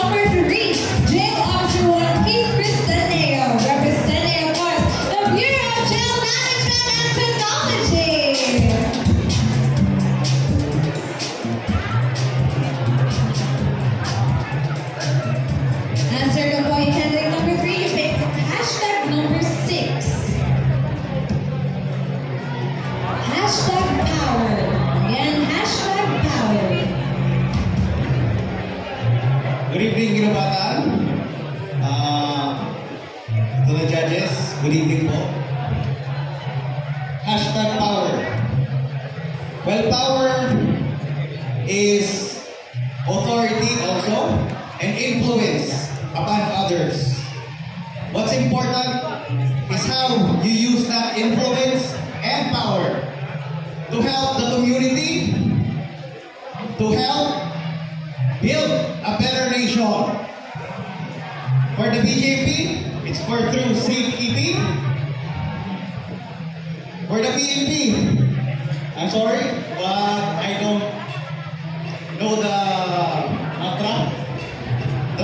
number 3, Jail Officer 1, Keith Cristaneo, representing, of course, the Bureau of Jail Management and Technology. Answer the boy handling number 3, you pick hashtag number 6. Hashtag power. Again, hashtag power. Good evening, Ginabatan. To the judges, good evening po. Hashtag power. Well, power is authority also and influence upon others. What's important is how you use that influence and power to help the community, to help build a better nation. For the BJP, it's for through safekeeping. For the PNP, I'm sorry, but I don't know the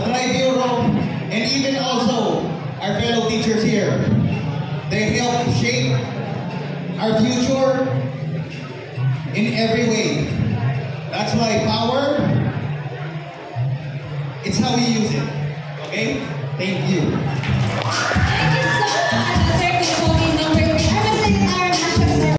Tri-Bureau, and even also our fellow teachers here. They help shape our future in every way. That's why power, it's how we use it. Okay? Thank you.